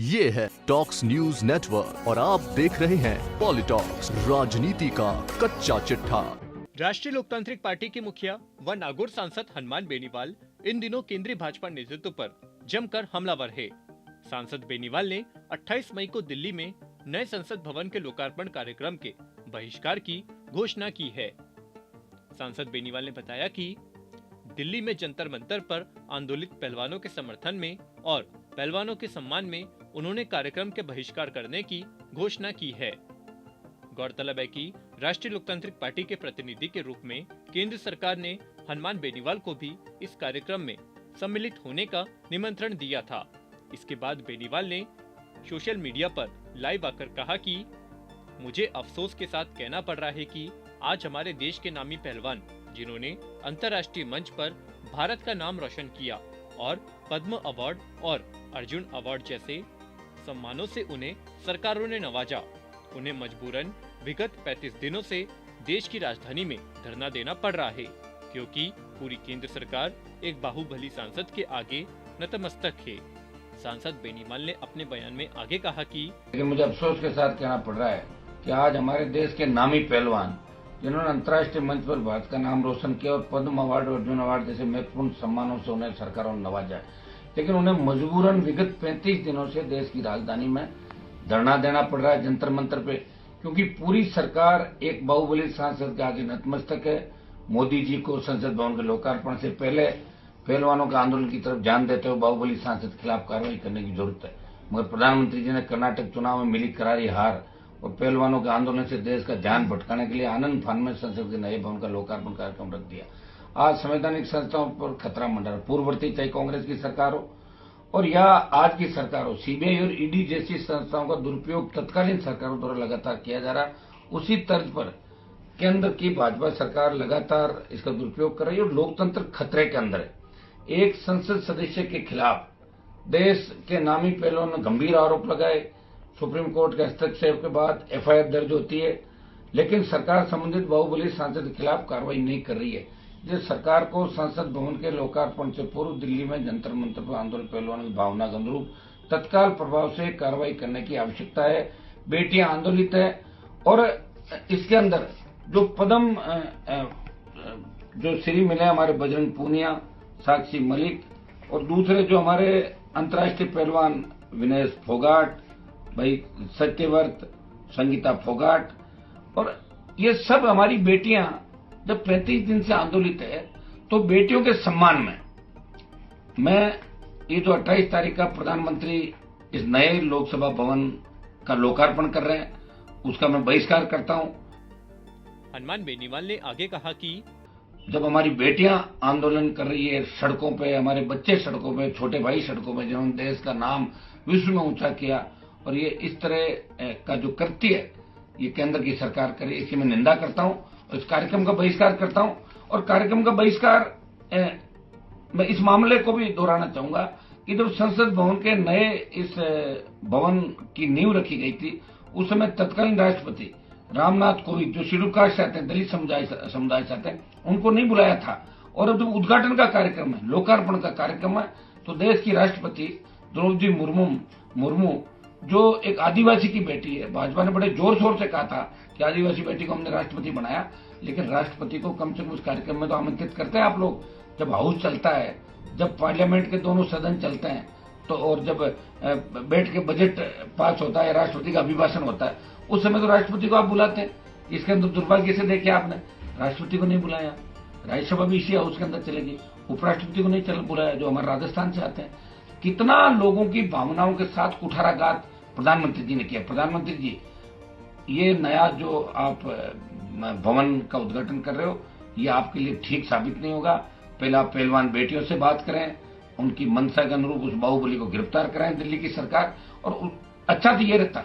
ये है talks news network और आप देख रहे हैं पॉलिटॉक्स, राजनीति का कच्चा चिट्ठा। राष्ट्रीय लोकतांत्रिक पार्टी के मुखिया व नागौर सांसद हनुमान बेनीवाल इन दिनों केंद्रीय भाजपा नेतृत्व पर जमकर हमलावर है। सांसद बेनीवाल ने 28 मई को दिल्ली में नए संसद भवन के लोकार्पण कार्यक्रम के बहिष्कार की घोषणा की है। सांसद बेनीवाल ने बताया कि दिल्ली में जंतर मंतर पर आंदोलित पहलवानों के समर्थन में और पहलवानों के सम्मान में उन्होंने कार्यक्रम के बहिष्कार करने की घोषणा की है। गौरतलब है कि राष्ट्रीय लोकतांत्रिक पार्टी के प्रतिनिधि के रूप में केंद्र सरकार ने हनुमान बेनीवाल को भी इस कार्यक्रम में सम्मिलित होने का निमंत्रण दिया था। इसके बाद बेनीवाल ने सोशल मीडिया पर लाइव आकर कहा कि मुझे अफसोस के साथ कहना पड़ रहा है कि आज हमारे देश के नामी पहलवान जिन्होंने अंतर्राष्ट्रीय मंच पर भारत का नाम रोशन किया और पद्म अवार्ड और अर्जुन अवार्ड जैसे सम्मानों से उन्हें सरकारों ने नवाजा, उन्हें मजबूरन विगत 35 दिनों से देश की राजधानी में धरना देना पड़ रहा है, क्योंकि पूरी केंद्र सरकार एक बाहुबली सांसद के आगे नतमस्तक है। सांसद बेनीवाल ने अपने बयान में आगे कहा कि लेकिन मुझे अफसोस के साथ कहना पड़ रहा है कि आज हमारे देश के नामी पहलवान जिन्होंने अंतर्राष्ट्रीय मंच पर भारत का नाम रोशन किया और पद्म अवार्ड और अर्जुन अवार्ड जैसे महत्वपूर्ण सम्मानों से उन्हें सरकारों ने नवाजा है, लेकिन उन्हें मजबूरन विगत 35 दिनों से देश की राजधानी में धरना देना पड़ रहा है जंतर मंतर पे, क्योंकि पूरी सरकार एक बाहुबली सांसद के आगे नतमस्तक है। मोदी जी को संसद भवन के लोकार्पण से पहले पहलवानों के आंदोलन की तरफ ध्यान देते हुए बाहुबली सांसद के खिलाफ कार्रवाई करने की जरूरत है, मगर प्रधानमंत्री जी ने कर्नाटक चुनाव में मिली करारी हार और पहलवानों के आंदोलन से देश का ध्यान भटकाने के लिए आनंद फान में संसद के नए भवन का लोकार्पण कार्यक्रम रख दिया। आज संवैधानिक संस्थाओं पर खतरा मंडरा, पूर्ववर्ती चाहे कांग्रेस की सरकार हो और या आज की सरकार हो, सीबीआई और ईडी जैसी संस्थाओं का दुरुपयोग तत्कालीन सरकारों द्वारा लगातार किया जा रहा है। उसी तर्ज पर केंद्र की भाजपा सरकार लगातार इसका दुरुपयोग कर रही है और लोकतंत्र खतरे के अंदर है। एक संसद सदस्य के खिलाफ देश के नामी पहलवानों ने गंभीर आरोप लगाए, सुप्रीम कोर्ट के हस्तक्षेप के बाद एफआईआर दर्ज होती है, लेकिन सरकार संबंधित बाहुबली सांसद के खिलाफ कार्रवाई नहीं कर रही है। जिस सरकार को संसद भवन के लोकार्पण से पूर्व दिल्ली में जंतर मंतर पर आंदोलन पहलवानों की भावना के अनुरूप तत्काल प्रभाव से कार्रवाई करने की आवश्यकता है। बेटियां आंदोलित है और इसके अंदर जो पद्म जो श्री मिले हमारे बजरंग पूनिया, साक्षी मलिक और दूसरे जो हमारे अंतर्राष्ट्रीय पहलवान विनेश फोगाट, भाई सत्यव्रत, संगीता फोगाट, और ये सब हमारी बेटियां जब 35 दिन से आंदोलित है तो बेटियों के सम्मान में मैं ये जो 28 तारीख का प्रधानमंत्री इस नए लोकसभा भवन का लोकार्पण कर रहे हैं उसका मैं बहिष्कार करता हूं। हनुमान बेनीवाल ने आगे कहा कि जब हमारी बेटियां आंदोलन कर रही है सड़कों पे, हमारे बच्चे सड़कों पे, छोटे भाई सड़कों पे, जिन्होंने देश का नाम विश्व में ऊंचा किया, और ये इस तरह का जो कृत्य है ये केंद्र की सरकार करे, इसकी मैं निंदा करता हूं और इस कार्यक्रम का बहिष्कार करता हूं। और कार्यक्रम का बहिष्कार मैं इस मामले को भी दोहराना चाहूंगा कि जब संसद भवन के नए इस भवन की नींव रखी गई थी उस समय तत्कालीन राष्ट्रपति रामनाथ कोविंद जो शेड्यूल कास्ट से आते हैं, दलित समुदाय से आते हैं, उनको नहीं बुलाया था। और अब जब उद्घाटन का कार्यक्रम है, लोकार्पण का कार्यक्रम है, तो देश की राष्ट्रपति द्रौपदी मुर्मू जो एक आदिवासी की बेटी है, भाजपा ने बड़े जोर शोर से कहा था कि आदिवासी बेटी को हमने राष्ट्रपति बनाया, लेकिन राष्ट्रपति को कम से कम उस कार्यक्रम में तो आमंत्रित करते हैं आप लोग। जब हाउस चलता है, जब पार्लियामेंट के दोनों सदन चलते हैं तो, और जब बैठ के बजट पास होता है, राष्ट्रपति का अभिभाषण होता है, उस समय तो राष्ट्रपति को आप बुलाते हैं। इसके अंदर दुर्भाग्य से देखिए आपने राष्ट्रपति को नहीं बुलाया। राज्यसभा भी इसी हाउस के अंदर चलेगी, उपराष्ट्रपति को नहीं बुलाया जो हमारे राजस्थान से आते हैं। कितना लोगों की भावनाओं के साथ कुठाराघात प्रधानमंत्री जी ने किया। प्रधानमंत्री जी, ये नया जो आप भवन का उद्घाटन कर रहे हो ये आपके लिए ठीक साबित नहीं होगा। पहले आप पहलवान बेटियों से बात करें, उनकी मंशा के अनुरूप उस बाहुबली को गिरफ्तार कराएं दिल्ली की सरकार। और अच्छा तो ये रहता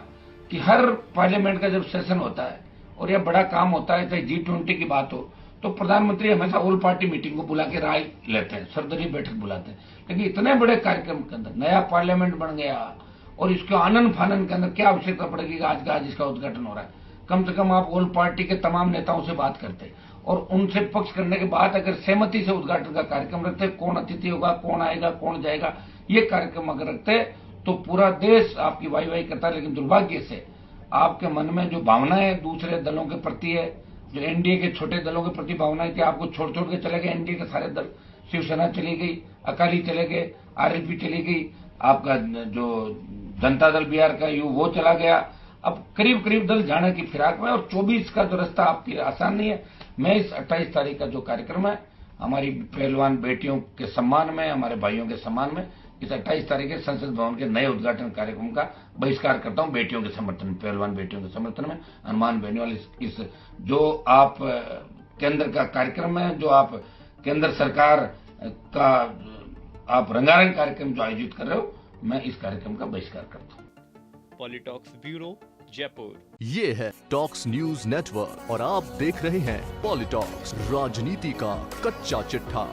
कि हर पार्लियामेंट का जब सेशन होता है और यह बड़ा काम होता है, चाहे G20 की बात हो, तो प्रधानमंत्री हमेशा ऑल पार्टी मीटिंग को बुला के राय लेते हैं, सर्वदलीय बैठक बुलाते हैं। लेकिन इतने बड़े कार्यक्रम के अंदर नया पार्लियामेंट बन गया और इसके आनंद फानन के अंदर क्या आवश्यकता पड़ेगी कि आज इसका उद्घाटन हो रहा है। कम से कम आप ऑल पार्टी के तमाम नेताओं से बात करते और उनसे पक्ष करने के बाद अगर सहमति से उद्घाटन का कार्यक्रम रखते, कौन अतिथि होगा, कौन आएगा, कौन जाएगा, ये कार्यक्रम अगर रखते तो पूरा देश आपकी वाही वाही करता है। लेकिन दुर्भाग्य से आपके मन में जो भावनाएं दूसरे दलों के प्रति है, जो एनडीए के छोटे दलों के प्रति भावनाएं थी, आपको छोड़ छोड़ के चले गए एनडीए के सारे दल। शिवसेना चली गई, अकाली चले गए, आरएलपी चली गई, आपका जो जनता दल बिहार का यू वो चला गया। अब करीब करीब दल जाने की फिराक में, और 24 का जो रास्ता आपके आसान नहीं है। मैं इस 28 तारीख का जो कार्यक्रम है हमारी पहलवान बेटियों के सम्मान में, हमारे भाइयों के सम्मान में, इस 28 तारीख के संसद भवन के नए उद्घाटन कार्यक्रम का बहिष्कार करता हूं, बेटियों के समर्थन में, पहलवान बेटियों के समर्थन में। हनुमान बेनीवाल इस जो आप केंद्र का कार्यक्रम है, जो आप केंद्र सरकार का आप रंगारंग कार्यक्रम जो आयोजित कर रहे हो, मैं इस कार्यक्रम का बहिष्कार करता हूं। पॉलिटॉक्स ब्यूरो, जयपुर। ये है टॉक्स न्यूज नेटवर्क और आप देख रहे हैं पॉलिटॉक्स, राजनीति का कच्चा चिट्ठा।